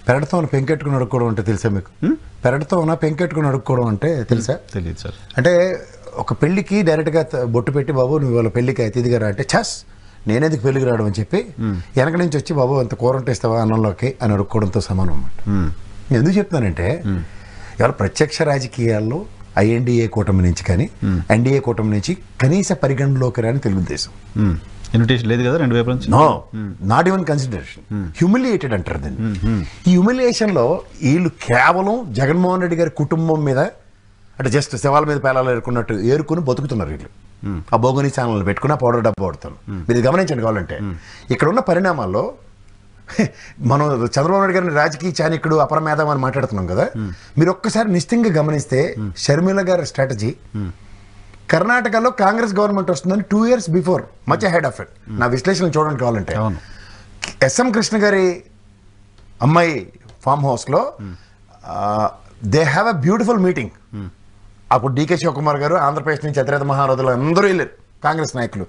పెరడుతో పెంకెట్టుకుని అడుక్కోవడం అంటే తెలుసా మీకు? పెరడుతో పెంకెట్టుకుని అడుక్కోవడం అంటే తెలుసా? తెలియదు సార్. అంటే ఒక పెళ్ళికి డైరెక్ట్గా బొట్టు పెట్టి బాబు నువ్వు వాళ్ళ పెళ్ళికి అతిథిగా రా అంటే ఛాస్ నేనేందుకు పెళ్ళికి రావడం అని చెప్పి వెనక నుంచి వచ్చి బాబు అంత కూర ఉంటే ఇస్తావా అన్నంలోకి అని అడుక్కోవడంతో సమానం అన్నమాట. ఎందుకు చెప్తానంటే ఇవాళ ప్రత్యక్ష రాజకీయాల్లో ఐఎన్డీఏ కూటమి నుంచి కానీ ఎన్డీఏ కూటమి నుంచి కనీస పరిగణలోకి రాని తెలుగుదేశం ఇన్విటేషన్ లేదు కదా రెండు వైపుల నుంచి. No, not even consideration. Humiliated అంటారు దీన్ని. ఈ హ్యూమిలియేషన్లో వీళ్ళు కేవలం జగన్మోహన్ రెడ్డి గారి కుటుంబం మీద అంటే జస్ట్ శవాల మీద పేలాలు ఏరుకున్నట్టు ఏరుకుని బతుకుతున్నారు వీళ్ళు. ఆ బోగుని ఛానల్ పెట్టుకుని ఆ పౌడర్ డబ్బా కొడతారు. మీరు గమనించండి కావాలంటే ఇక్కడ ఉన్న పరిణామాల్లో మనం చంద్రబాబు నాయుడు గారిని రాజకీయ చాణక్యుడు అపరమేధం అని మాట్లాడుతున్నాం కదా. మీరు ఒక్కసారి నిశ్చితంగా గమనిస్తే షర్మిల గారి స్ట్రాటజీ కర్ణాటకలో కాంగ్రెస్ గవర్నమెంట్ వస్తుందని 2 years before much head of it. నా విశ్లేషణ చూడండి కావాలంటే ఎస్ఎం కృష్ణ గారి అమ్మాయి ఫామ్ హౌస్లో they have a beautiful meeting. అప్పుడు డీకే శివకుమార్ గారు ఆంధ్రప్రదేశ్ నుంచి అతిరేత మహారథులు అందరూ వెళ్ళారు కాంగ్రెస్ నాయకులు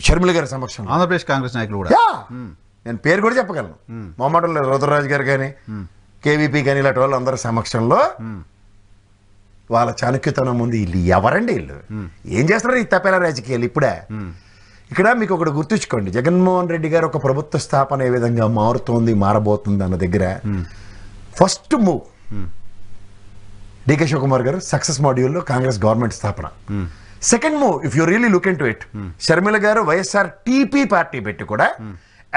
షర్మిల గారి సమక్షంలో. ఆంధ్రప్రదేశ్ కాంగ్రెస్ నాయకులు కూడా నేను పేరు కూడా చెప్పగలను. మొహమ్మటం లేదు రుద్రరాజు గారు కానీ కేవీపీ కానీ ఇలాంటి వాళ్ళు అందరి సమక్షంలో వాళ్ళ చాణక్యతనం ముందు వీళ్ళు ఎవరండి వీళ్ళు ఏం చేస్తున్నారు ఈ తపేల రాజకీయాలు ఇప్పుడే. ఇక్కడ మీకు ఒకటి గుర్తుంచుకోండి, జగన్మోహన్ రెడ్డి గారు ఒక ప్రభుత్వ స్థాపన ఏ విధంగా మారుతోంది మారబోతుంది అన్న దగ్గర ఫస్ట్ మూవ్ డీకే శివకుమార్ గారు సక్సెస్ మాడ్యూల్లో కాంగ్రెస్ గవర్నమెంట్ స్థాపన. Second move if you really look in to it, Sharmila గారు వైఎస్ఆర్ టీపీ పార్టీ పెట్టి కూడా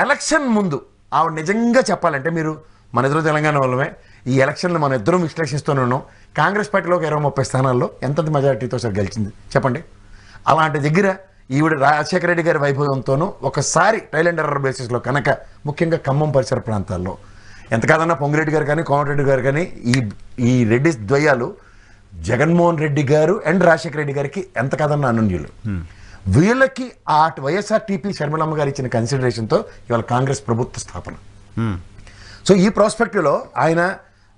ఎలక్షన్ ముందు ఆవిడ నిజంగా చెప్పాలంటే మీరు మన ఇద్దరు తెలంగాణ వాళ్ళమే ఈ ఎలక్షన్లు మన ఇద్దరం విశ్లేషిస్తూనే ఉన్నాం. కాంగ్రెస్ పార్టీలో 20-30 స్థానాల్లో ఎంత మెజారిటీతో సార్ గెలిచింది చెప్పండి. అలాంటి దగ్గర ఈవిడ రాజశేఖర రెడ్డి గారి వైభవంతోనూ ఒకసారి ట్రయల్ అండ్ ఎర్రర్ బేసిస్లో కనుక ముఖ్యంగా ఖమ్మం పరిసర ప్రాంతాల్లో ఎంత కాదన్నా పొంగిరెడ్డి గారు కానీ కోమటిరెడ్డి గారు కానీ ఈ రెడ్డి ద్వయాలు జగన్మోహన్ రెడ్డి గారు అండ్ రాజశేఖర రెడ్డి గారికి ఎంత కాదన్నా అనన్యులు. వీళ్ళకి ఆ వైఎస్ఆర్టీపీ షర్మిలమ్మ గారు ఇచ్చిన కన్సిడరేషన్తో ఇవాళ కాంగ్రెస్ ప్రభుత్వ స్థాపన. సో ఈ ప్రాస్పెక్టివ్లో ఆయన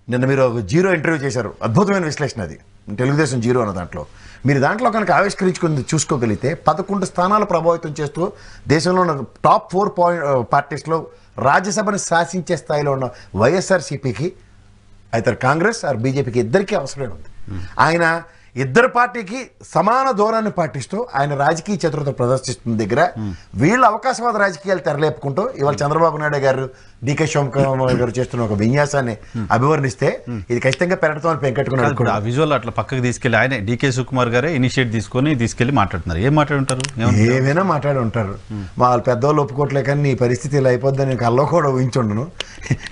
నిన్న మీరు జీరో ఇంటర్వ్యూ చేశారు, అద్భుతమైన విశ్లేషణ అది తెలుగుదేశం జీరో అన్న దాంట్లో. మీరు దాంట్లో కనుక ఆవిష్కరించుకుని చూసుకోగలిగితే 11 స్థానాలు ప్రభావితం చేస్తూ దేశంలో ఉన్న టాప్ 4 పార్టీస్లో రాజ్యసభను శాసించే స్థాయిలో ఉన్న వైఎస్ఆర్సీపీకి అయితే కాంగ్రెస్ ఆర్ బీజేపీకి ఇద్దరికీ అవసరమే ఉంది. ఆయన ఇద్దరు పార్టీకి సమాన ధోరణి పాటిస్తూ ఆయన రాజకీయ చతురత ప్రదర్శిస్తున్న దగ్గర వీళ్ళు అవకాశవాద రాజకీయాలు తెరలేపుకుంటూ ఇవాళ చంద్రబాబు నాయుడు గారు డీకే శివకుమార్ గారు చేస్తున్న ఒక విన్యాసాన్ని అభివర్ణిస్తే ఇది ఖచ్చితంగా పెరగడం పెంకట్టుకున్నాడు. ఆ విజువల్ అట్లా పక్కకి తీసుకెళ్లి ఆయన డీకే శివకుమార్ గారే ఇనిషియేట్ తీసుకెళ్లి మాట్లాడుతున్నారు. ఏం మాట్లాడుంటారు? ఏమైనా మాట్లాడి ఉంటారు. వాళ్ళు పెద్దవాళ్ళు ఒప్పుకోవట్లే కానీ నీ పరిస్థితి ఇలా అయిపోద్దని నేను కల్లో కూడా ఊహించుండను.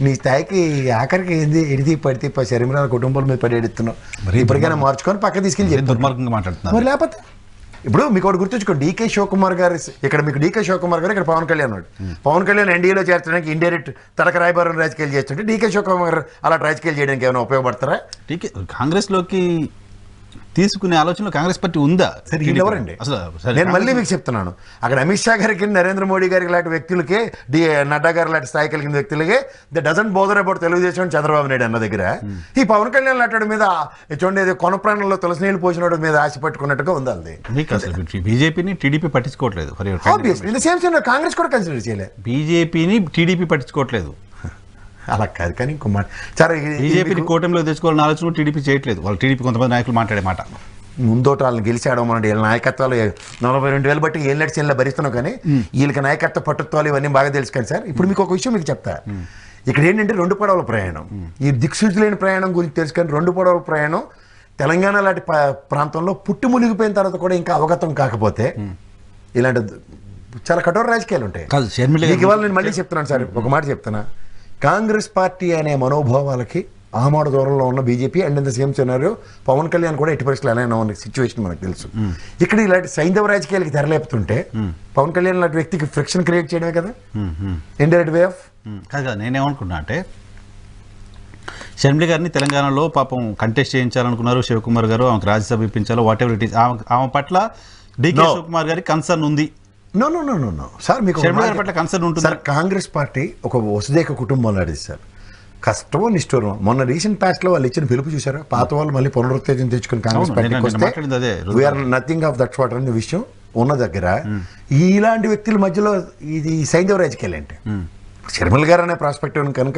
నీ స్థాయికి ఆఖరికి ఏంది ఎడితి పడితే శరీరాల కుటుంబాల మీద పడి ఎడుతున్నావు. ఇప్పటికైనా మార్చుకొని పక్క తీసుకెళ్ళి దుర్మార్గంగా మాట్లాడుతున్నారు. మరి లేకపోతే ఇప్పుడు మీకు ఒకటి గుర్తుంచుకోండి, డీకే శివకుమార్ గారు ఇక్కడ మీకు డీకే శివకుమార్ గారు ఇక్కడ పవన్ కళ్యాణ్ ఉన్నాడు. పవన్ కళ్యాణ్ ఎన్డీఏలో చేర్చడానికి ఇండైరెక్ట్ తడక రాయబారం రాజకీయాలు చేస్తుంటే డీకే శివకుమార్ అలా రాజకీయాలు చేయడానికి ఏమైనా ఉపయోగపడతారా? కాంగ్రెస్లోకి తీసుకునే ఆలోచనలో కాంగ్రెస్ పార్టీ ఉందా? సరే ఎవరండి అసలు? నేను మళ్ళీ మీకు చెప్తున్నాను, అక్కడ అమిత్ షా గారికి నరేంద్ర మోడీ గారికి లాంటి వ్యక్తులకే నడ్డా గారి లాంటి స్థాయి కలిగిన వ్యక్తులకే the doesn't bother about Telugu Desam Chandrababu Naidu అన్న దగ్గర ఈ పవన్ కళ్యాణ్ లాంటి మీద చూడండి కొన ప్రాణంలో తులసి నీళ్ళు పోసిన మీద ఆశ పట్టుకున్నట్టుగా ఉంది. అది బీజేపీని టీడీపీ పట్టించుకోవట్లేదు. కాంగ్రెస్ కూడా కన్సిడర్ చేయలేదు. బీజేపీని టీడీపీ పట్టించుకోవట్లేదు. అలా కాదు కానీ ఇంకో మాట సరే, బీజేపీని కూటమిలో తెచ్చుకోవాలని ఆలోచన టీడీపీ చేయట్లేదు. వాళ్ళు టీడీపీ కొంతమంది నాయకులు మాట్లాడే మాట ముందోట వాళ్ళని గెలిచాడు మన వీళ్ళ నాయకత్వాలు 42,000 బట్టి ఏళ్ళ చెల్లా భరిస్తున్నాం కానీ వీళ్ళకి నాయకత్వ పట్టుత్వాలు ఇవన్నీ బాగా తెలుసు కానీ సార్. ఇప్పుడు మీకు ఒక విషయం మీకు చెప్తా, ఇక్కడ ఏంటంటే 2 పడవల ప్రయాణం, ఈ దిక్సూచి లేని ప్రయాణం గురించి తెలుసు కానీ 2 పడవల ప్రయాణం తెలంగాణ లాంటి ప్రాంతంలో పుట్టి మునిగిపోయిన తర్వాత కూడా ఇంకా అవగతం కాకపోతే ఇలాంటి చాలా కఠోర రాజకీయాలు ఉంటాయి. మీకు ఇవాళ నేను మళ్ళీ చెప్తున్నాను సార్, ఒక మాట చెప్తున్నా, కాంగ్రెస్ పార్టీ అనే మనోభావాలకి ఆమాడు దూరంలో ఉన్న BJP and in the same scenario Pawan Kalyan కూడా ఎట్టి పరిస్థితులు ఎలా ఉన్న సిచ్యువేషన్ మనకు తెలుసు. ఇక్కడ ఇలాంటి సైంధవ రాజకీయాలకి తెరలేపుతుంటే పవన్ కళ్యాణ్ లాంటి వ్యక్తికి ఫ్రిక్షన్ క్రియేట్ చేయడమే కదా ఇండైరెక్ట్ వే ఆఫ్. కాదు, నేనేమనుకున్నా అంటే షర్మిల గారిని తెలంగాణలో పాపం కంటెస్ట్ చేయించాలనుకున్నారు శివకుమార్ గారు, ఆమెకు రాజ్యసభ ఇప్పించాలో వాట్ ఎవర్ ఇట్ ఈస్, ఆమె పట్ల డీకే శివకుమార్ గారికి కన్సర్న్ ఉంది. No no no no no sir, మీకు పట్ల కన్సర్న్ ఉంటుంది సార్. కాంగ్రెస్ పార్టీ ఒక వసుదేక కుటుంబం లాంటిది సార్, కష్టమో నిష్ఠూరం. మొన్న రీసెంట్ పాస్ట్ లో వాళ్ళు ఇచ్చిన పిలుపు చూసారా, పాత వాళ్ళు మళ్ళీ పునరుత్తేజం తెచ్చుకుని కాంగ్రెస్ పార్టీకి వస్తే we are nothing of that water అనే విషయం ఉన్న దగ్గర ఇలాంటి వ్యక్తుల మధ్యలో ఇది సైంధవ రాజకీయాలు ఏంటి? షర్మిల గారు అనే ప్రాస్పెక్టివ్ కనుక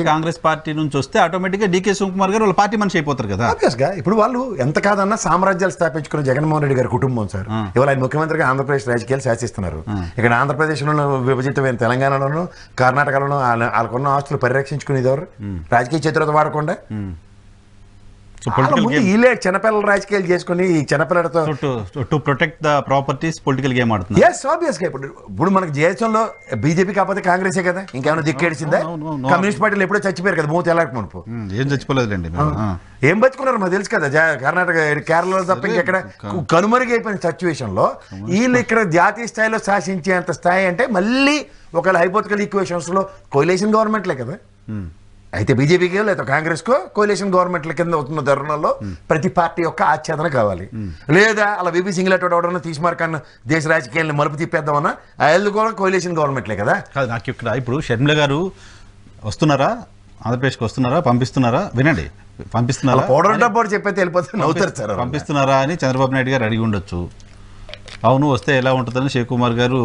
కాంగ్రెస్ పార్టీ నుంచి వస్తే ఆటోమేటిక్గా డీకే శివకుమార్ గారు వాళ్ళ పార్టీ మనిషి అయిపోతారు కదా. ఆబ్వియస్గా ఇప్పుడు వాళ్ళు ఎంత కాదన్నా సామ్రాజ్యాలు స్థాపించుకున్న జగన్మోహన్ రెడ్డి గారి కుటుంబం సార్. ఇవాళ ఆయన ముఖ్యమంత్రిగా ఆంధ్రప్రదేశ్ రాజకీయాలు శాసిస్తున్నారు. ఇక్కడ ఆంధ్రప్రదేశ్లోనూ విభజితమైన తెలంగాణలోను కర్ణాటకలోనూ వాళ్ళకున్న ఆస్తులు పరిరక్షించుకునేది ఎవరు? రాజకీయ చతురత వాడకుండా వీళ్ళే చిన్నపిల్లల రాజకీయాలు చేసుకుని ఈ చిన్నపిల్లలతో to protect the properties political game ఆడుతున్నారు. ఎస్ ఆబ్వియస్గా ఇప్పుడు మనకు దేశంలో బీజేపీ కాకపోతే కాంగ్రెసే కదా, ఇంకేమైనా దిక్కేడిచిందా? కమ్యూనిస్ట్ పార్టీలు ఎప్పుడో చచ్చిపోయారు కదా, మూత ఎలాగ మనపు ఏం చచ్చిపోలేదులేండి. ఏం బతుకున్నారు మాకు తెలుసు కదా. కర్ణాటక కేరళలో తప్ప ఇంకెక్కడ కనుమరుగైపోయిన సిచ్యువేషన్లో వీళ్ళు ఇక్కడ జాతీయ స్థాయిలో శాసించేంత స్థాయి అంటే మళ్ళీ ఒకవేళ హైపోథికల్ ఈక్వేషన్స్లో కోయిలేషన్ గవర్నమెంట్లే కదా. అయితే బీజేపీకి లేదా కాంగ్రెస్కో కోయిలేషన్ గవర్నమెంట్ల కింద అవుతున్న తరుణంలో ప్రతి పార్టీ యొక్క ఆచ్ఛేదన కావాలి. లేదా అలా విపి సింగిల్ అవడం తీసుమార్కన్న దేశ రాజకీయాలను మలుపు తిప్పేద్దామన్నా వాళ్ళు కూడా కోయిలేషన్ గవర్నమెంట్లే కదా. కాదు నాకు ఇక్కడ ఇప్పుడు షర్మిల గారు వస్తున్నారా, ఆంధ్రప్రదేశ్కి వస్తున్నారా, పంపిస్తున్నారా? వినండి, పంపిస్తున్నారా? పౌడర్ డబ్బు చెప్పైతే వెళ్ళిపోతే నవ్వుతారు సార్. పంపిస్తున్నారా అని చంద్రబాబు నాయుడు గారు అడిగి ఉండొచ్చు. అవును వస్తే ఎలా ఉంటుందని శివకుమార్ గారు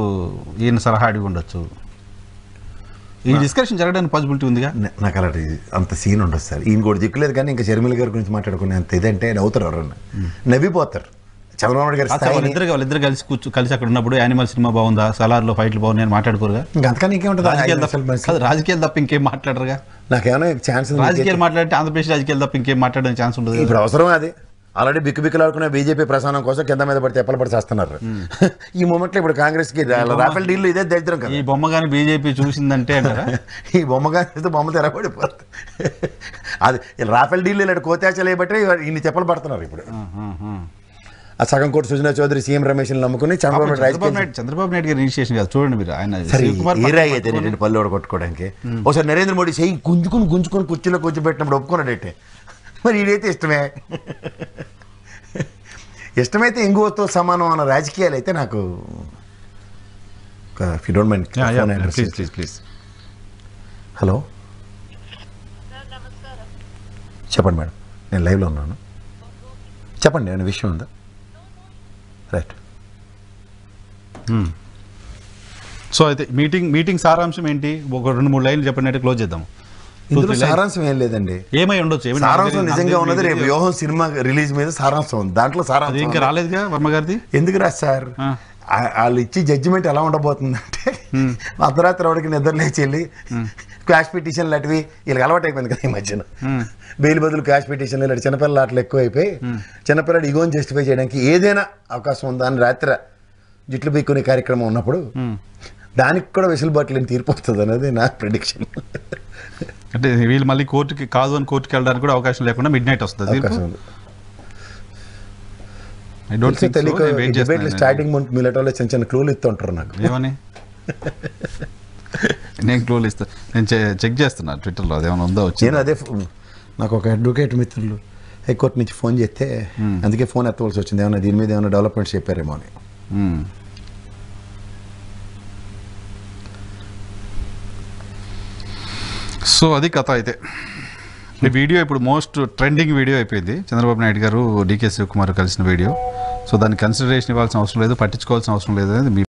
ఈయన సలహా అడిగి ఉండొచ్చు. ఈ డిస్కషన్ జరగడానికి పాసిబిలిటీ ఉందిగా. నాకు అలాంటి అంత సీన్ ఉండదు సార్. ఈయన కూడా దిక్కులేదు కానీ ఇంకా షర్మిల గారి గురించి మాట్లాడుకునే అంత ఇదంటే నవ్వుతారు, ఎవరన్నా నవ్విపోతారు. చంద్రబాబు నాయుడు గారు వాళ్ళిద్దరు కలిసి అక్కడ ఉన్నప్పుడు యానిమల్ సినిమా బాగుందా, సలార్లో ఫైట్లు బాగున్నాయి అని మాట్లాడుకోరుగా. ఇంకా అంతకన్నా ఇంకేముంటుంది? రాజకీయాలు తప్ప ఇంకేం మాట్లాడరుగా. నాకేమైనా ఛాన్స్ రాజకీయాలు మాట్లాడితే ఆంధ్రప్రదేశ్ రాజకీయాలు తప్ప ఇంకేం మాట్లాడడానికి ఛాన్స్ ఉంటుంది. ఇప్పుడు అవసరం అది. ఆల్రెడీ బిక్కుబిక్కులాడుకునే బీజేపీ ప్రసారం కోసం కింద మీద పడితే ఎప్పలు పడి చేస్తున్నారు. ఈ మూమెంట్లో ఇప్పుడు కాంగ్రెస్కి రాఫెల్ డీల్ ఇదే దరిద్రం కదా. ఈ బొమ్మ కానీ బీజేపీ చూసిందంటే ఈ బొమ్మ కానీ బొమ్మ తెరబడిపోతుంది. అది రాఫెల్ డీల్ ఇలా కోతాచలే బట్టి ఇన్ని చెప్పలు పడుతున్నారు. ఇప్పుడు ఆ సగం కోటి సుజనా చౌదరి సీఎం రమేష్ నమ్ముకుని చంద్రబాబు నాయుడు గారు ఇనిషియేషన్ కాదు చూడండి మీరు. ఆయన పల్లె కొట్టుకోవడానికి ఒకసారి నరేంద్ర మోడీ చెయ్యి గుంజుకొని కుర్చీలో కూర్చోబెట్టినప్పుడు ఒప్పుకున్నాడైతే మరి ఇదైతే ఇష్టమైతే ఇంగువతో సమానం అన్న రాజకీయాలు అయితే నాకు ప్లీజ్. హలో చెప్పండి మేడం, నేను లైవ్లో ఉన్నాను. చెప్పండి ఏమైనా విషయం ఉందా? రైట్. సో అయితే మీటింగ్ సారాంశం ఏంటి? ఒక 2-3 లైన్లు చెప్పండి అంటే క్లోజ్ చేద్దాం. ఇందులో సారాంశం ఏం లేదండి. ఏమై ఉండొచ్చు సారాంశం నిజంగా ఉన్నది రేపు వ్యూహం సినిమా రిలీజ్ మీద సారాంశం ఉంది. దాంట్లో సారాంశం ఇంకా రాలేదుగా వర్మ గారిది. ఎందుకు రా సార్? వాళ్ళు ఇచ్చి జడ్జిమెంట్ ఎలా ఉండబోతుందంటే అర్ధరాత్రి ఎవరికి నిద్ర లేచి వెళ్ళి క్యాష్ పిటిషన్లు అటువి వీళ్ళకి అలవాటు అయిపోయింది కదా ఈ మధ్యన. బెయిల్ బదులు క్యాష్ పిటిషన్లు ఇలాంటి చిన్నపిల్లల ఆటలు ఎక్కువైపోయి చిన్నపిల్లడు ఇగోని జస్టిఫై చేయడానికి ఏదైనా అవకాశం ఉందా అని రాత్రి జుట్లు బీక్కునే కార్యక్రమం ఉన్నప్పుడు దానికి కూడా వెసులుబాటు తీర్పు వస్తుంది అనేది నా ప్రిడిక్షన్. అంటే వీళ్ళు మళ్ళీ కోర్టుకి కాదు అని కోర్టుకి వెళ్ళడానికి కూడా అవకాశం లేకుండా మిడ్ నైట్ వస్తుంది. స్టార్టింగ్ మిలటోలో చిన్న చిన్న క్లూలు ఇస్తుంటారు నాకు. ఏమని? నేను క్లూలు ఇస్తాను, నేను చెక్ చేస్తున్నా ట్విట్టర్లో అదేమైనా ఉందో వచ్చి. నేను అదే నాకు ఒక అడ్వకేట్ మిత్రులు హైకోర్టు నుంచి ఫోన్ చేస్తే అందుకే ఫోన్ ఎత్తవలసి వచ్చింది. ఏమన్నా దీని మీద ఏమైనా డెవలప్మెంట్స్ చెప్పారేమో అని. సో అది కథ. అయితే ఈ వీడియో ఇప్పుడు మోస్ట్ ట్రెండింగ్ వీడియో అయిపోయింది. చంద్రబాబు నాయుడు గారు డీకే శివకుమార్ కలిసిన వీడియో. సో దాన్ని కన్సిడరేషన్ ఇవ్వాల్సిన అవసరం లేదు, పట్టించుకోవాల్సిన అవసరం లేదు అనేది